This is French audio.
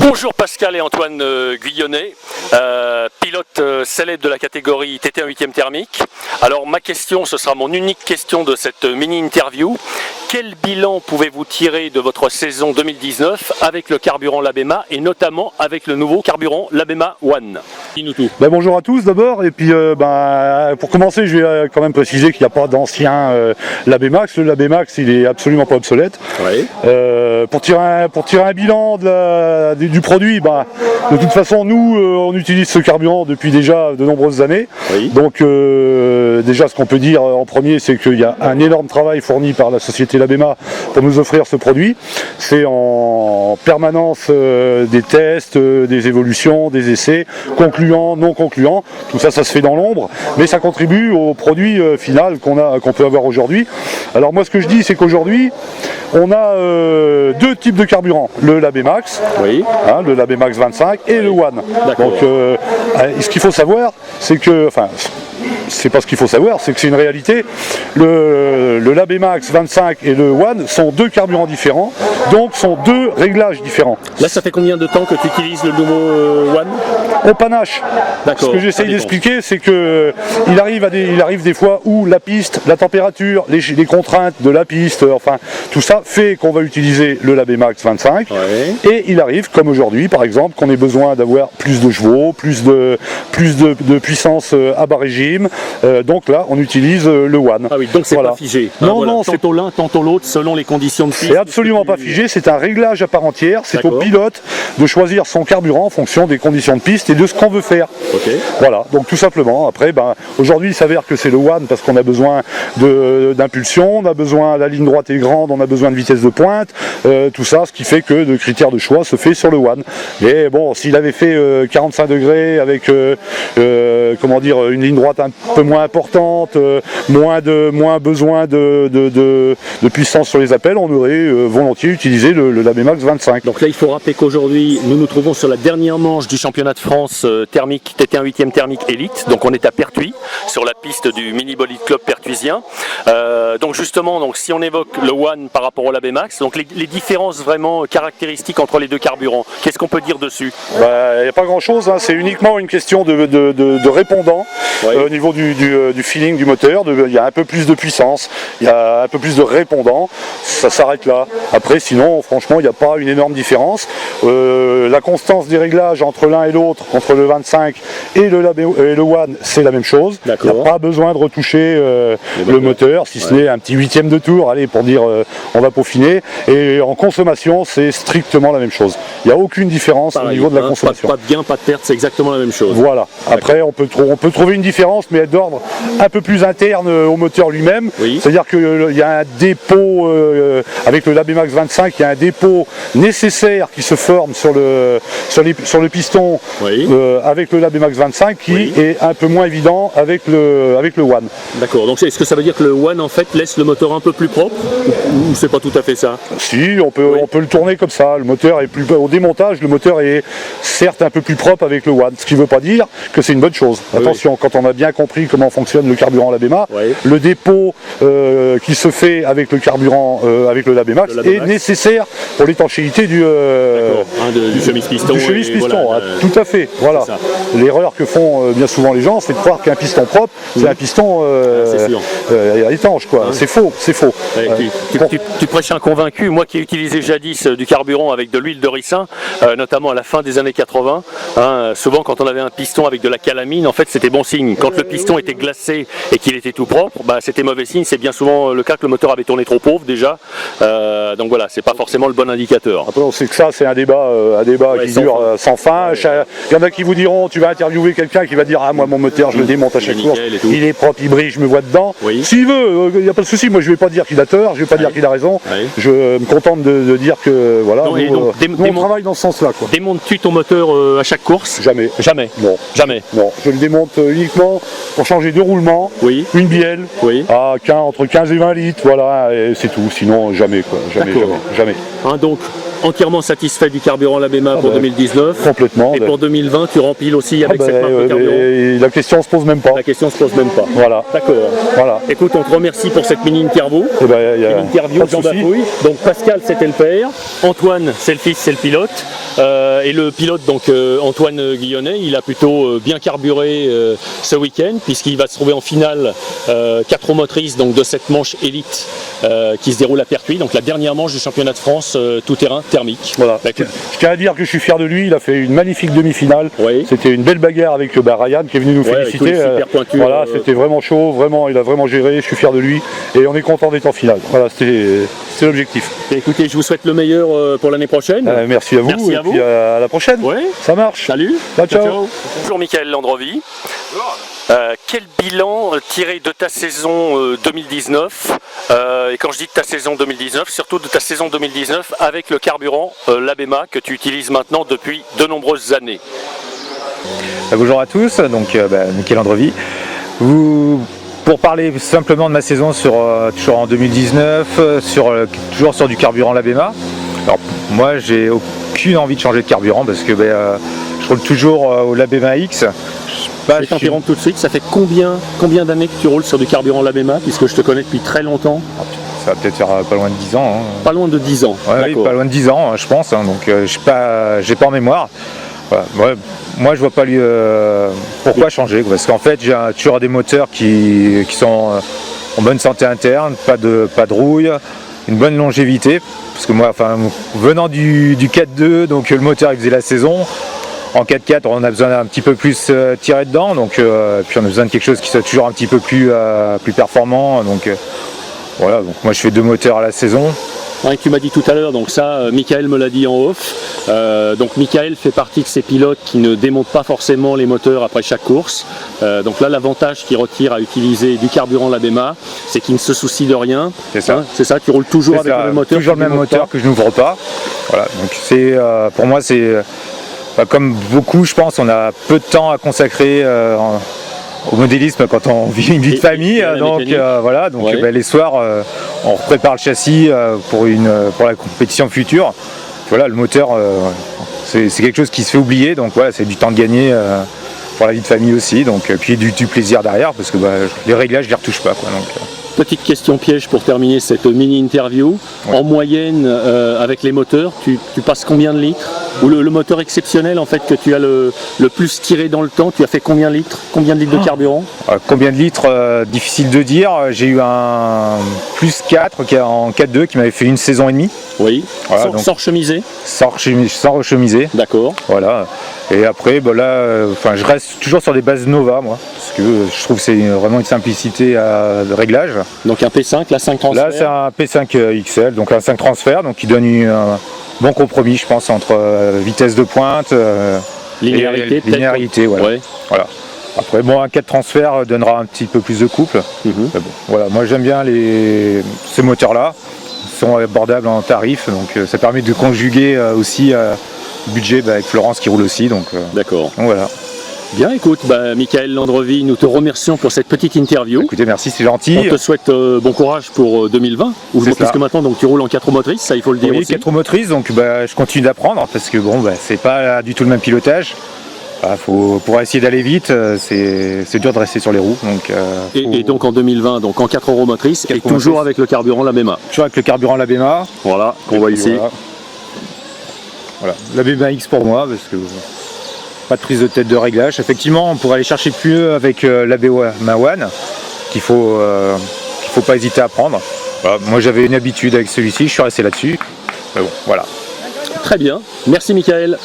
Bonjour Pascal et Antoine Guyonnet, pilote célèbre de la catégorie TT1 8e thermique. Alors ma question, ce sera mon unique question de cette mini-interview. Quel bilan pouvez-vous tirer de votre saison 2019 avec le carburant Labema et notamment avec le nouveau carburant Labema One? Dis-nous tout. Bonjour à tous d'abord, et puis pour commencer je vais quand même préciser qu'il n'y a pas d'ancien Labemax. Le Labemax il est absolument pas obsolète. Oui. Pour tirer un bilan du produit, de toute façon nous on utilise ce carburant depuis déjà de nombreuses années. Oui. Donc déjà ce qu'on peut dire en premier, c'est qu'il y a un énorme travail fourni par la société Labema pour nous offrir ce produit. C'est en permanence des tests, des évolutions, des essais, concluants, non concluants. Tout ça, ça se fait dans l'ombre, mais ça contribue au produit final qu'on peut avoir aujourd'hui. Alors moi ce que je dis, c'est qu'aujourd'hui on a deux types de carburant, le Labemax, Oui. le Labemax 25 et le One. D'accord. Donc ce qu'il faut savoir, c'est que, c'est pas ce qu'il faut savoir, c'est que c'est une réalité. Le Labemax 25 et le One sont deux carburants différents, donc sont deux réglages différents. Là, ça fait combien de temps que tu utilises le nouveau One? Au panache. Ce que j'essaye d'expliquer, c'est que il arrive des fois où la piste, la température, les contraintes de la piste, tout ça fait qu'on va utiliser le Labemax 25. Ouais. Et il arrive, comme aujourd'hui par exemple, qu'on ait besoin d'avoir plus de chevaux, plus de puissance à bas régime. Donc là, on utilise le One. Ah oui, donc c'est pas figé. Non, tantôt l'un, tantôt l'autre, selon les conditions de piste. C'est absolument pas figé, c'est un réglage à part entière. C'est au pilote de choisir son carburant en fonction des conditions de piste et de ce qu'on veut faire. Okay. Voilà, donc tout simplement. Après, aujourd'hui, il s'avère que c'est le One parce qu'on a besoin d'impulsion, on a besoin, la ligne droite est grande, on a besoin de vitesse de pointe, tout ça, ce qui fait que le critère de choix se fait sur le One. Mais bon, s'il avait fait 45 degrés avec une ligne droite un peu moins importante, moins besoin de puissance sur les appels, on aurait volontiers utilisé le Labemax 25. Donc là, il faut rappeler qu'aujourd'hui, nous nous trouvons sur la dernière manche du championnat de France thermique, TT1 8e thermique élite. Donc on est à Pertuis, sur la piste du Mini Bolide Club pertuisien. Donc justement, si on évoque le One par rapport au Labemax, donc les différences vraiment caractéristiques entre les deux carburants, qu'est-ce qu'on peut dire dessus? Il n'y a pas grand chose, c'est uniquement une question de répondant. Oui. Au niveau du feeling du moteur, il y a un peu plus de puissance, il y a un peu plus de répondant, ça s'arrête là. Après sinon franchement il n'y a pas une énorme différence. La constance des réglages entre l'un et l'autre, entre le 25 et le One, c'est la même chose. Il n'y a pas besoin de retoucher le moteur, si ce n'est un petit huitième de tour, allez, pour dire on va peaufiner. Et en consommation c'est strictement la même chose. Il n'y a aucune différence au niveau de la consommation. Pas de gain, pas de perte, c'est exactement la même chose. Voilà. Après on peut trouver une différence, mais d'ordre un peu plus interne au moteur lui-même. Oui. C'est-à-dire qu'il y a un dépôt, avec le Labemax 25, il y a un dépôt nécessaire qui se forme sur le piston avec le Labemax 25 qui est un peu moins évident avec le One. D'accord, donc est-ce que ça veut dire que le One en fait laisse le moteur un peu plus propre ou c'est pas tout à fait ça? Si, on peut le tourner comme ça. Le moteur est au démontage, le moteur est certes un peu plus propre avec le One, ce qui ne veut pas dire que c'est une bonne chose. Attention, quand on a bien compris comment fonctionne le carburant Labema, le dépôt qui se fait avec le carburant avec le Labemax est nécessaire pour l'étanchéité du chemise-piston. Du chemise-piston, tout à fait. Voilà. L'erreur que font bien souvent les gens, c'est de croire qu'un piston propre, c'est un piston étanche, quoi. C'est faux, c'est faux. Tu prêches un convaincu. Moi qui ai utilisé jadis du carburant avec de l'huile de ricin, notamment à la fin des années 80, souvent quand on avait un piston avec de la calamine, en fait c'était bon signe. Quand le piston était glacé et qu'il était tout propre, c'était mauvais signe. C'est bien souvent le cas que le moteur avait tourné trop pauvre déjà. Donc voilà, c'est pas forcément le bon indicateur. Après on sait que ça c'est un débat qui dure sans fin. Il y en a qui vous diront, tu vas interviewer quelqu'un qui va dire moi mon moteur je le démonte à chaque course, il est propre, il brille, je me vois dedans. S'il veut, il n'y a pas de souci, moi je vais pas dire qu'il a tort, je vais pas dire qu'il a raison. Je me contente de dire que voilà, on travaille dans ce sens-là. Démontes-tu ton moteur à chaque course? Jamais. Jamais. Non. Jamais. Non. Je le démonte uniquement pour changer deux roulements, une bielle, entre 15 et 20 litres, voilà, et c'est tout. Sinon jamais, quoi. Jamais. Donc entièrement satisfait du carburant Labema pour 2019. Complètement. Et pour 2020, tu rempiles aussi avec cette marque de carburant. La question se pose même pas. La question se pose même pas. Voilà. D'accord. Voilà. Écoute, on te remercie pour cette mini interview. Une interview de Jean Bafouille. Donc Pascal, c'était le père. Antoine, c'est le fils, c'est le pilote. Et le pilote, donc Antoine Guillonnet, il a plutôt bien carburé ce week-end, puisqu'il va se trouver en finale 4 roues motrices donc de cette manche élite qui se déroule à Pertuis, donc la dernière manche du championnat de France tout-terrain thermique. Voilà. Je tiens à dire que je suis fier de lui, il a fait une magnifique demi-finale. Oui. C'était une belle bagarre avec Ryan qui est venu nous féliciter. Voilà, c'était vraiment chaud, vraiment, il a vraiment géré, je suis fier de lui et on est content d'être en finale. Voilà, c'était l'objectif. Écoutez, je vous souhaite le meilleur pour l'année prochaine. Merci à vous. Merci à vous. Puis à la prochaine. Ouais. Ça marche. Salut. Ciao. Bonjour Michael Landrevi. Quel bilan tiré de ta saison 2019 et quand je dis de ta saison 2019, surtout de ta saison 2019 avec le carburant Labema que tu utilises maintenant depuis de nombreuses années? Bonjour à tous, donc Michael Landrevi. Pour parler simplement de ma saison toujours en 2019, toujours sur du carburant Labema. Alors moi j'ai aucune envie de changer de carburant parce que je roule toujours au Labema X. Je t'interromps tout de suite, ça fait combien d'années que tu roules sur du carburant Labema, puisque je te connais depuis très longtemps? Ça va peut-être faire pas loin de 10 ans. Hein. Pas loin de 10 ans. Ouais, oui, pas loin de 10 ans, je pense, donc j'ai pas en mémoire. Voilà. Moi je vois pas pourquoi changer, parce qu'en fait j'ai toujours des moteurs qui sont en bonne santé interne, pas de rouille, une bonne longévité, parce que moi venant du 4.2, donc le moteur il faisait la saison. En 4.4 on a besoin d'un petit peu plus tirer dedans, donc puis on a besoin de quelque chose qui soit toujours un petit peu plus performant, donc voilà, donc moi je fais 2 moteurs à la saison. Ouais, tu m'as dit tout à l'heure, donc ça, Michael me l'a dit en off. Donc Michael fait partie de ces pilotes qui ne démontent pas forcément les moteurs après chaque course. Donc là, l'avantage qu'il retire à utiliser du carburant Labema, c'est qu'il ne se soucie de rien. C'est ça. C'est ça, tu roules toujours avec le même moteur. Toujours le même moteur que je n'ouvre pas. Voilà, donc c'est pour moi c'est comme beaucoup, je pense, on a peu de temps à consacrer au modélisme quand on vit une vie de famille, donc voilà, donc les soirs on prépare le châssis pour la compétition future. Voilà, le moteur c'est quelque chose qui se fait oublier, donc voilà, c'est du temps de gagner pour la vie de famille aussi, donc puis du plaisir derrière, parce que les réglages je les retouche pas, quoi, donc. Petite question piège pour terminer cette mini-interview. Ouais. En moyenne, avec les moteurs, tu passes combien de litres? Ou le moteur exceptionnel en fait que tu as le plus tiré dans le temps, tu as fait combien de litres? Combien de litres de carburant? Combien de litres, difficile de dire. J'ai eu un plus 4 en 4.2 qui m'avait fait une saison et demie. Oui, voilà, sans rechemiser? Sans rechemiser. D'accord. Voilà. Et après, je reste toujours sur des bases Nova, moi, parce que je trouve que c'est vraiment une simplicité de réglage. Donc un P5, la 5 transfert? Là, c'est un P5 XL, donc un 5 transfert, donc qui donne un bon compromis, je pense, entre vitesse de pointe, linéarité, voilà. Ouais. Voilà. Après, un 4 transfert donnera un petit peu plus de couple. Voilà, moi j'aime bien ces moteurs-là. Ils sont abordables en tarif, donc ça permet de conjuguer aussi budget avec Florence qui roule aussi. D'accord. Donc voilà. Bien, écoute, Michael Landrevi, nous te remercions pour cette petite interview. Écoutez, merci, c'est gentil. On te souhaite bon courage pour 2020. Parce que maintenant, donc, tu roules en 4 roues motrices, ça il faut le dire aussi. 4 roues motrices, donc je continue d'apprendre parce que c'est pas du tout le même pilotage. Pour essayer d'aller vite, c'est dur de rester sur les roues. Donc, et donc en 2020, donc en 4 roues motrices, et toujours avec le carburant Labema. Toujours avec le carburant Labema. Voilà, qu'on voit ici. Voilà, Labema X pour moi, parce que pas de prise de tête de réglage. Effectivement, on pourrait aller chercher plus avec Labema One, qu'il faut pas hésiter à prendre. Voilà, moi j'avais une habitude avec celui-ci, je suis resté là-dessus. Mais bon, voilà. Très bien, merci Michael.